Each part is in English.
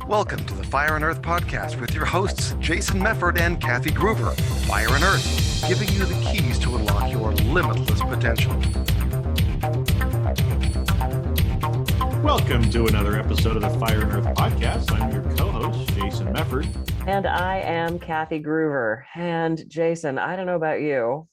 Welcome to the Fire and Earth podcast with your hosts, Jason Mefford and Kathy Groover. Fire and Earth, giving you the keys to unlock your limitless potential. Welcome to another episode of the Fire and Earth podcast. I'm your co-host, Jason Mefford. And I am Kathy Groover. And Jason, I don't know about you,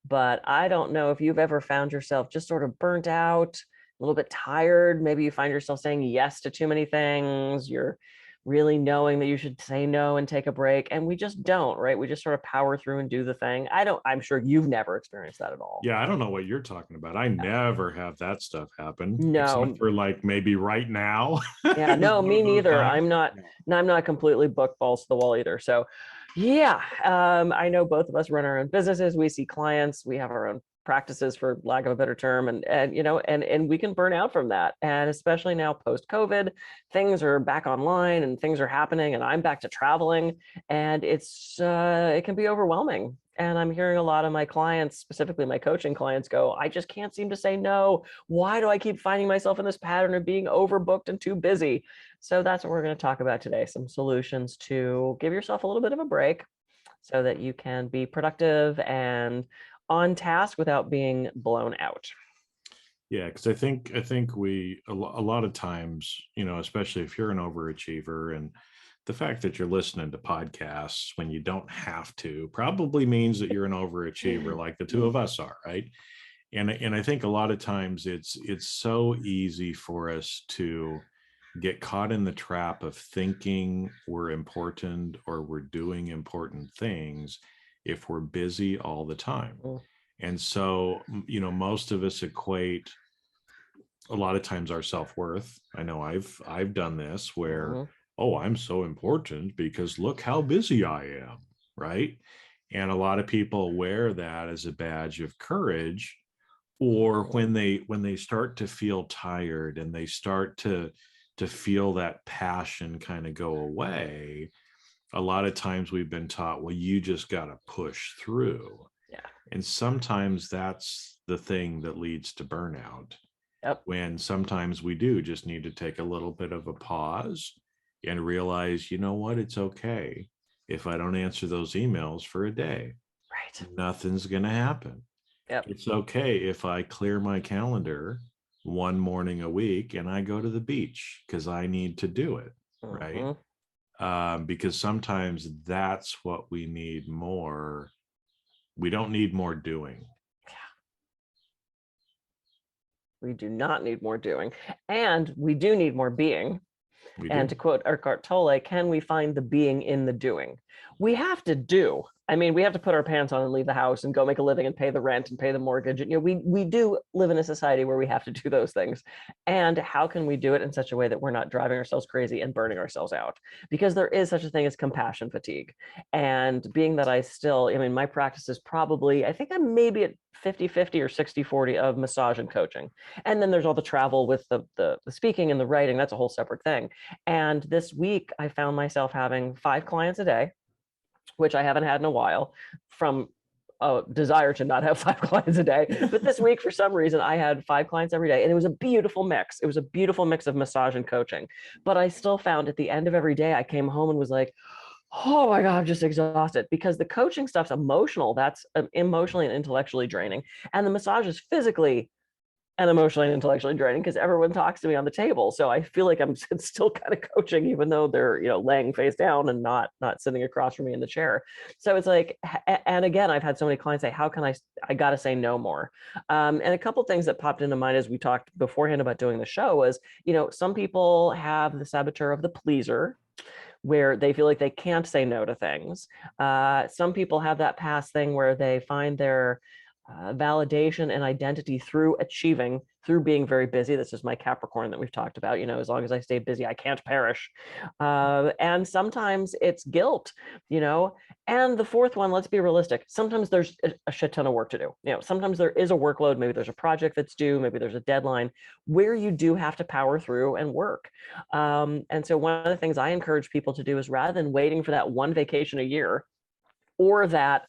but I don't know if you've ever found yourself just sort of burnt out, a little bit tired. Maybe you find yourself saying yes to too many things. You're really knowing that you should say no and take a break. And we just don't, right? We just sort of power through and do the thing. I'm sure you've never experienced that at all. Yeah, I don't know what you're talking about. I never have that stuff happen. No. Except for like maybe right now. Yeah, no, me neither. I'm not completely booked balls to the wall either. So yeah, I know both of us run our own businesses. We see clients, we have our own practices, for lack of a better term, and we can burn out from that. And especially now post COVID, things are back online and things are happening, and I'm back to traveling, and it can be overwhelming. And I'm hearing a lot of my clients, specifically my coaching clients, go, I just can't seem to say no. Why do I keep finding myself in this pattern of being overbooked and too busy? So that's what we're going to talk about today. Some solutions to give yourself a little bit of a break so that you can be productive and on task without being blown out. Yeah, because I think a lot of times, especially if you're an overachiever, and the fact that you're listening to podcasts when you don't have to probably means that you're an overachiever, like the two of us are, right? And I think a lot of times it's so easy for us to get caught in the trap of thinking we're important or we're doing important things if we're busy all the time. And so, most of us equate a lot of times our self-worth. I know I've done this where, oh, I'm so important because look how busy I am, right? And a lot of people wear that as a badge of courage, or when they start to feel tired and they start to feel that passion kind of go away, a lot of times we've been taught, well, you just got to push through. Yeah. And sometimes that's the thing that leads to burnout. Yep. When sometimes we do just need to take a little bit of a pause and realize, you know what, it's okay if I don't answer those emails for a day. Right. Nothing's going to happen. Yep. It's okay if I clear my calendar one morning a week and I go to the beach because I need to do it, right? Because sometimes that's what we need more. We don't need more doing. We do not need more doing, and we do need more being. And to quote Eckhart Tolle, can we find the being in the doing? We have to do. I mean, we have to put our pants on and leave the house and go make a living and pay the rent and pay the mortgage. And, we do live in a society where we have to do those things. And how can we do it in such a way that we're not driving ourselves crazy and burning ourselves out? Because there is such a thing as compassion fatigue. And being that my practice is probably, I think I'm maybe at 50-50 or 60-40 of massage and coaching. And then there's all the travel with the speaking and the writing. That's a whole separate thing. And this week I found myself having 5 clients a day, which I haven't had in a while, from a desire to not have 5 clients a day. But this week, for some reason, I had 5 clients every day, and it was a beautiful mix. It was a beautiful mix of massage and coaching. But I still found at the end of every day, I came home and was like, oh my God, I'm just exhausted, because the coaching stuff's emotional. That's emotionally and intellectually draining. And the massage is physically and emotionally and intellectually draining because everyone talks to me on the table. So I feel like I'm still kind of coaching, even though they're, laying face down and not sitting across from me in the chair. So it's like, and again, I've had so many clients say, how can I got to say no more. And a couple of things that popped into mind as we talked beforehand about doing the show was, some people have the saboteur of the pleaser, where they feel like they can't say no to things. Some people have that past thing where they find their validation and identity through achieving, through being very busy. This is my Capricorn that we've talked about. As long as I stay busy, I can't perish. And sometimes it's guilt, And the fourth one, let's be realistic. Sometimes there's a shit ton of work to do. Sometimes there is a workload. Maybe there's a project that's due. Maybe there's a deadline where you do have to power through and work. And so one of the things I encourage people to do is, rather than waiting for that one vacation a year, or that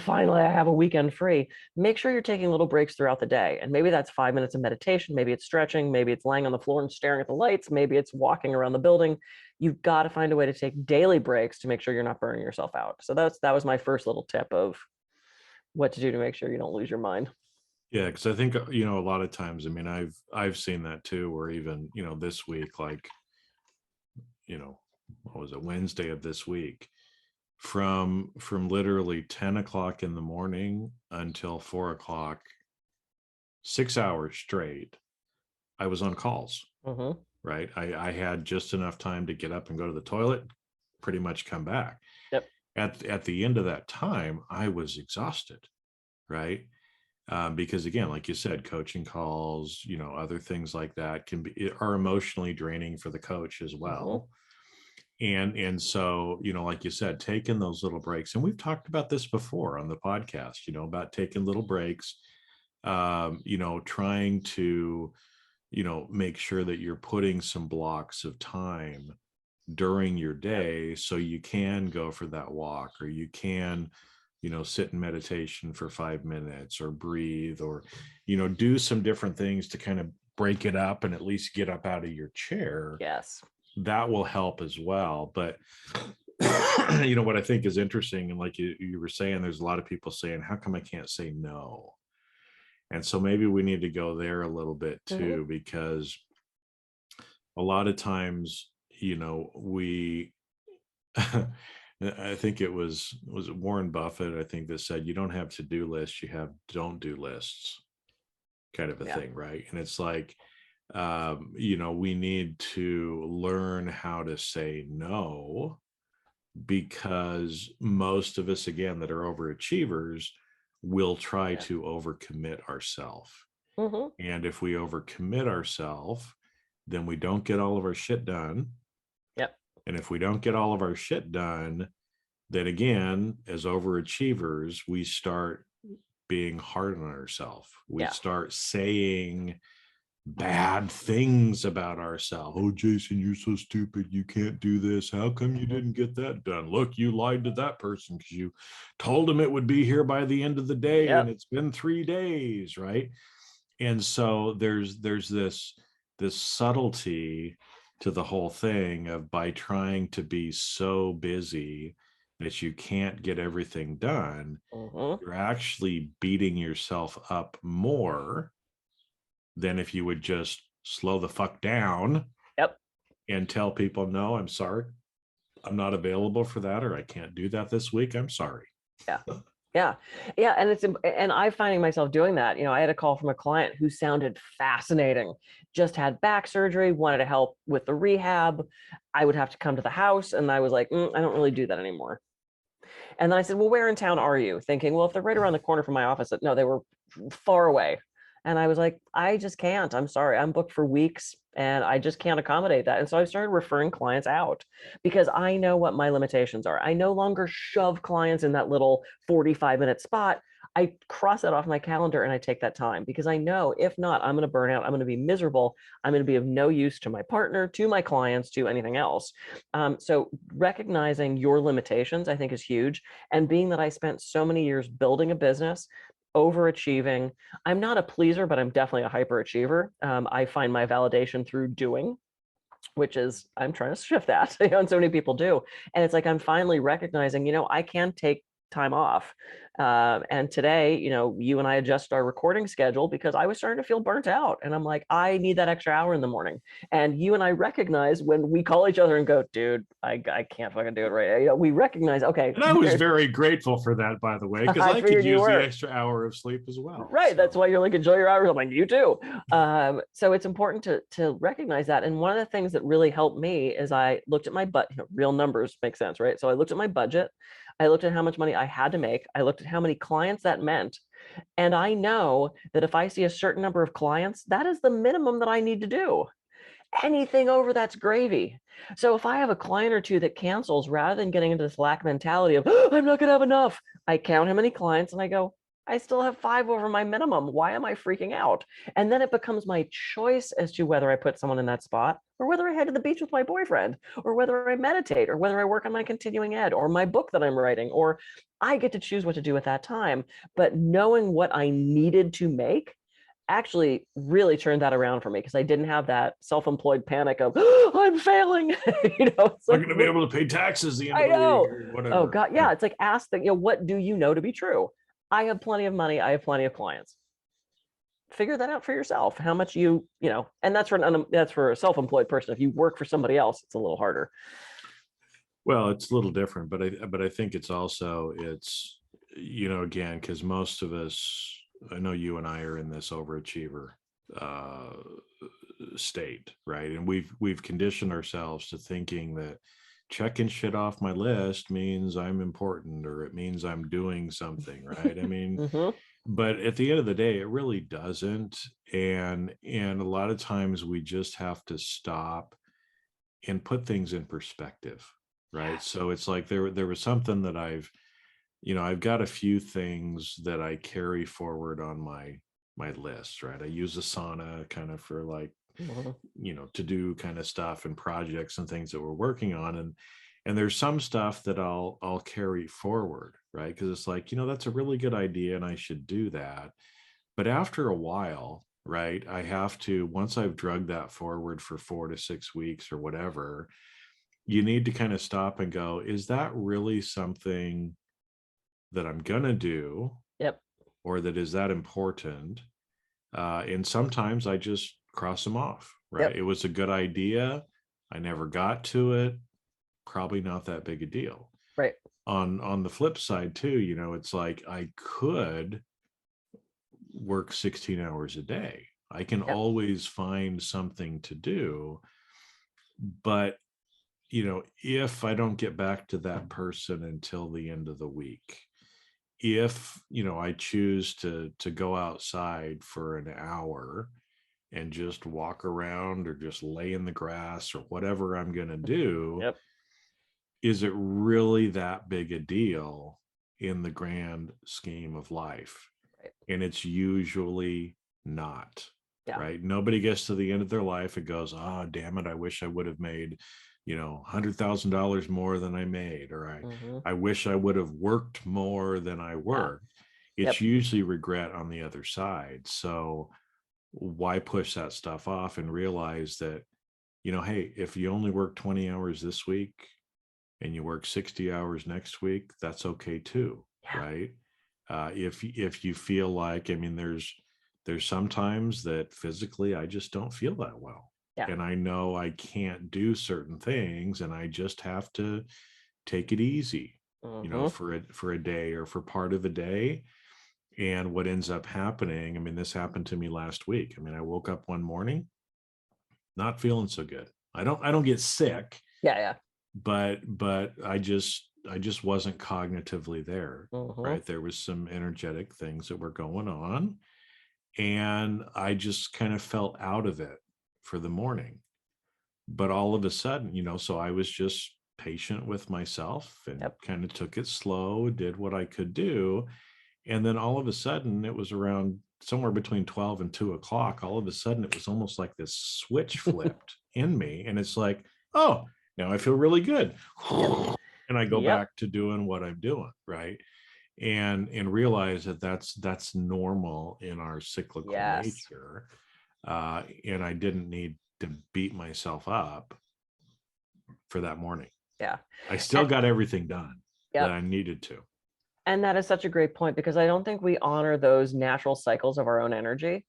finally I have a weekend free. Make sure you're taking little breaks throughout the day. And maybe that's 5 minutes of meditation. Maybe it's stretching. Maybe it's laying on the floor and staring at the lights. Maybe it's walking around the building. You've got to find a way to take daily breaks to make sure you're not burning yourself out. So that was my first little tip of what to do to make sure you don't lose your mind. Yeah, because I think, a lot of times, I mean, I've seen that too, where even, this week, like, what was it, Wednesday of this week, from literally 10 o'clock in the morning until 4 o'clock, 6 hours straight, I was on calls, right? I had just enough time to get up and go to the toilet, pretty much come back. Yep. At the end of that time, I was exhausted, right? Because again, like you said, coaching calls, other things like that are emotionally draining for the coach as well. And so, like you said, taking those little breaks, and we've talked about this before on the podcast, about taking little breaks, trying to, make sure that you're putting some blocks of time during your day so you can go for that walk, or you can, sit in meditation for 5 minutes, or breathe, or, do some different things to kind of break it up and at least get up out of your chair. Yes. That will help as well. But what I think is interesting, and like you were saying, there's a lot of people saying, how come I can't say no? And so maybe we need to go there a little bit too, because a lot of times, we I think it was Warren Buffett, I think, that said, you don't have to-do lists, you have don't do lists, kind of a thing, right? And it's like, we need to learn how to say no, because most of us, again, that are overachievers will try to overcommit ourselves. And if we overcommit ourselves, then we don't get all of our shit done. Yep. And if we don't get all of our shit done, then again, as overachievers, we start being hard on ourselves. We start saying bad things about ourselves. Oh, Jason, you're so stupid. You can't do this. How come you didn't get that done? Look, you lied to that person because you told him it would be here by the end of the day, and it's been 3 days, right? And so there's this subtlety to the whole thing of, by trying to be so busy that you can't get everything done, you're actually beating yourself up more than if you would just slow the fuck down and tell people, no, I'm sorry, I'm not available for that, or I can't do that this week, I'm sorry. Yeah. And I'm finding myself doing that. I had a call from a client who sounded fascinating, just had back surgery, wanted to help with the rehab. I would have to come to the house, and I was like, I don't really do that anymore. And then I said, well, where in town are you? Thinking, well, if they're right around the corner from my office, no, they were far away. And I was like, I just can't. I'm sorry. I'm booked for weeks and I just can't accommodate that. And so I started referring clients out, because I know what my limitations are. I no longer shove clients in that little 45-minute spot. I cross that off my calendar and I take that time, because I know if not, I'm going to burn out. I'm going to be miserable. I'm going to be of no use to my partner, to my clients, to anything else. So recognizing your limitations, I think, is huge. And being that I spent so many years building a business, overachieving. I'm not a pleaser, but I'm definitely a hyperachiever. I find my validation through doing, which is, I'm trying to shift that, and so many people do. And it's like, I'm finally recognizing, I can take time off. And today, you and I adjust our recording schedule because I was starting to feel burnt out. And I'm like, I need that extra hour in the morning. And you and I recognize when we call each other and go, dude, I can't fucking do it right. We recognize, okay. And I was very grateful for that, by the way, because I could use the extra hour of sleep as well. Right. So. That's why you're like, enjoy your hours. I'm like, you too. So it's important to recognize that. And one of the things that really helped me is I looked at my real numbers make sense, right? So I looked at my budget. I looked at how much money I had to make. I looked at how many clients that meant. And I know that if I see a certain number of clients, that is the minimum that I need to do. Anything over that's gravy. So if I have a client or two that cancels, rather than getting into this lack mentality of, oh, I'm not going to have enough, I count how many clients and I go, I still have 5 over my minimum. Why am I freaking out? And then it becomes my choice as to whether I put someone in that spot or whether I head to the beach with my boyfriend or whether I meditate or whether I work on my continuing ed or my book that I'm writing, or I get to choose what to do at that time. But knowing what I needed to make actually really turned that around for me, because I didn't have that self-employed panic of, oh, I'm failing. It's I'm like, going to be able to pay taxes the end I of the week know. or Oh whatever. God, yeah. It's like, ask the, what do you know to be true? I have plenty of money. I have plenty of clients. Figure that out for yourself. How much and that's for a self-employed person. If you work for somebody else, it's a little harder. Well, it's a little different, but I think it's again, because most of us, I know you and I are in this overachiever uh, state, right? And we've conditioned ourselves to thinking that checking shit off my list means I'm important, or it means I'm doing something, right? I mean, Mm-hmm. but at the end of the day, it really doesn't. And a lot of times we just have to stop and put things in perspective, right? So it's like there was something that I've got a few things that I carry forward on my list, right? I use Asana kind of for like, to do kind of stuff and projects and things that we're working on. And there's some stuff that I'll carry forward, right? Because it's like, that's a really good idea and I should do that. But after a while, right, I have to, once I've drugged that forward for 4 to 6 weeks or whatever, you need to kind of stop and go, is that really something that I'm gonna do? Yep. Or that is that important? And sometimes I just cross them off, right? Yep. It was a good idea. I never got to it. Probably not that big a deal. Right. On the flip side too, it's like I could work 16 hours a day. I can Yep. always find something to do. But, if I don't get back to that person until the end of the week, if, I choose to go outside for an hour and just walk around or just lay in the grass or whatever I'm going to do, Yep. is it really that big a deal in the grand scheme of life? Right. And it's usually not. Yeah. Right. Nobody gets to the end of their life and goes, oh, damn it, I wish I would have made, $100,000 more than I made, or I wish I would have worked more than I worked. Yeah. It's usually regret on the other side. So why push that stuff off and realize that, hey, if you only work 20 hours this week and you work 60 hours next week, that's okay too. Yeah. Right. If you feel like, there's sometimes that physically I just don't feel that well. Yeah. And I know I can't do certain things and I just have to take it easy, for a day or for part of a day. And what ends up happening, this happened to me last week. I woke up one morning not feeling so good. I don't get sick. Yeah. But I just wasn't cognitively there. Right. There was some energetic things that were going on. And I just kind of felt out of it for the morning. But all of a sudden, so I was just patient with myself and kind of took it slow, did what I could do. And then all of a sudden, it was around somewhere between 12 and 2 o'clock. All of a sudden, it was almost like this switch flipped in me. And it's like, oh, now I feel really good. And I go back to doing what I'm doing. Right. And realize that that's normal in our cyclical nature. And I didn't need to beat myself up for that morning. Yeah. I still got everything done that I needed to. And that is such a great point, because I don't think we honor those natural cycles of our own energy,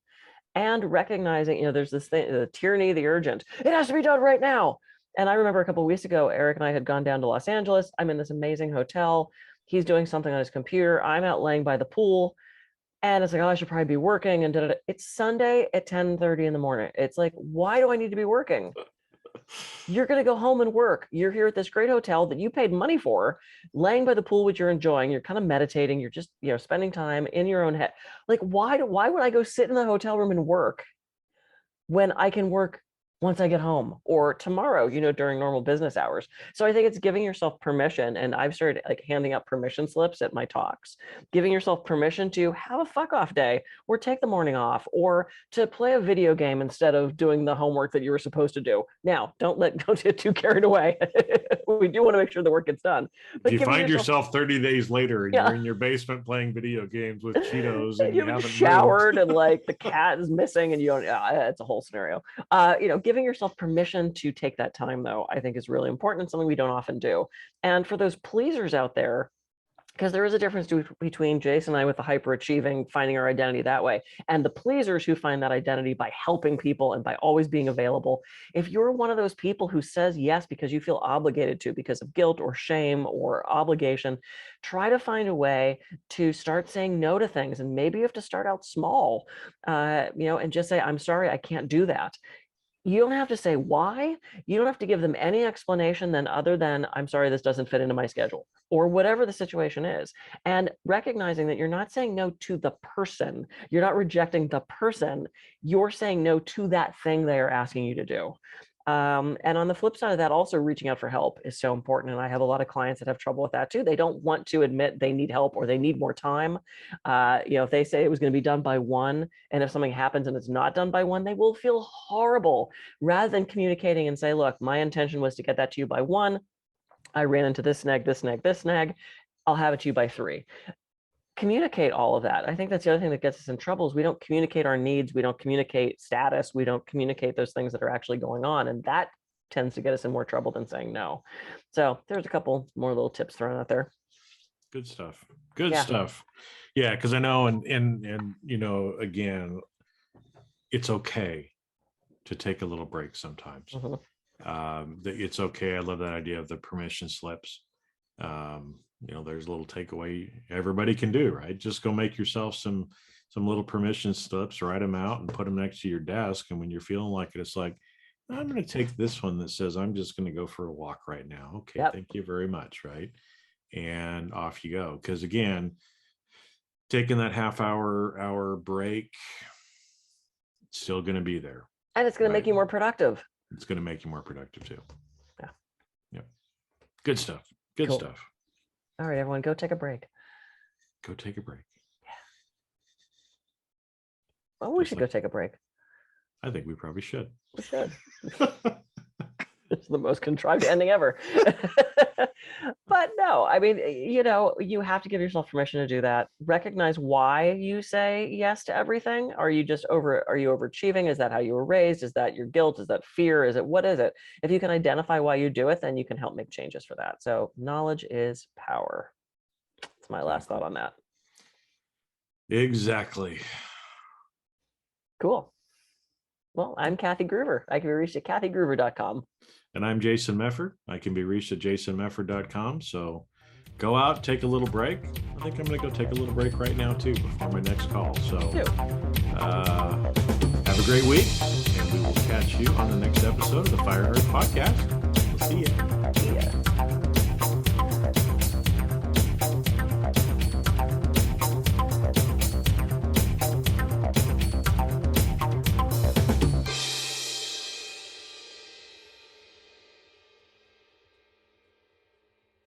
and recognizing, there's this thing, the tyranny of the urgent. It has to be done right now. And I remember a couple of weeks ago, Eric and I had gone down to Los Angeles. I'm in this amazing hotel. He's doing something on his computer. I'm out laying by the pool. And it's like, oh, I should probably be working. And it's Sunday at 10:30 in the morning. It's like, why do I need to be working? You're going to go home and work. You're here at this great hotel that you paid money for, laying by the pool, which you're enjoying. You're kind of meditating. You're just, spending time in your own head. Like, why would I go sit in the hotel room and work when I can work once I get home, or tomorrow, during normal business hours. So I think it's giving yourself permission. And I've started like handing out permission slips at my talks, giving yourself permission to have a fuck off day, or take the morning off, or to play a video game instead of doing the homework that you were supposed to do. Now, don't get too carried away. We do want to make sure the work gets done. But if you find yourself 30 days later and you're in your basement playing video games with Cheetos and you haven't showered and like the cat is missing and you don't, it's a whole scenario. Giving yourself permission to take that time, though, I think is really important and something we don't often do. And for those pleasers out there, because there is a difference between Jason and I with the hyperachieving, finding our identity that way, and the pleasers who find that identity by helping people and by always being available. If you're one of those people who says yes because you feel obligated to, because of guilt or shame or obligation, try to find a way to start saying no to things. And maybe you have to start out small, and just say, I'm sorry, I can't do that. You don't have to say why. You don't have to give them any explanation other than, I'm sorry, this doesn't fit into my schedule, or whatever the situation is. And recognizing that you're not saying no to the person, you're not rejecting the person, you're saying no to that thing they are asking you to do. And on the flip side of that, also reaching out for help is so important. And I have a lot of clients that have trouble with that too. They don't want to admit they need help or they need more time. If they say it was going to be done by 1, and if something happens and it's not done by 1, they will feel horrible, rather than communicating and say, look, my intention was to get that to you by 1. I ran into this snag, this snag, this snag. I'll have it to you by 3. Communicate all of that. I think that's the other thing that gets us in trouble is we don't communicate our needs. We don't communicate status. We don't communicate those things that are actually going on. And that tends to get us in more trouble than saying no. So there's a couple more little tips thrown out there. Good stuff. Good stuff. Yeah. Cause I know, and again, it's okay to take a little break sometimes. It's okay. I love that idea of the permission slips. There's a little takeaway everybody can do, right? Just go make yourself some little permission slips, write them out and put them next to your desk. And when you're feeling like it, it's like, I'm going to take this one that says, I'm just going to go for a walk right now. Okay. Yep. Thank you very much. Right. And off you go. Because again, taking that hour break, it's still going to be there. And it's going to make you more productive. It's going to make you more productive too. Yeah. Yep. Good stuff. Good stuff. All right, everyone, go take a break. Go take a break. Yeah. Well, we should go take a break. I think we probably should. We should. It's the most contrived ending ever. But no, I mean, you have to give yourself permission to do that. Recognize why you say yes to everything. Are you overachieving? Is that how you were raised? Is that your guilt? Is that fear? What is it? If you can identify why you do it, then you can help make changes for that. So knowledge is power. That's my last thought on that. Exactly. Cool. Well, I'm Kathy Groover. I can be reached at kathygroover.com. And I'm Jason Mefford. I can be reached at jasonmefford.com. So go out, take a little break. I think I'm going to go take a little break right now, too, before my next call. So have a great week, and we will catch you on the next episode of the Fire and Earth Podcast.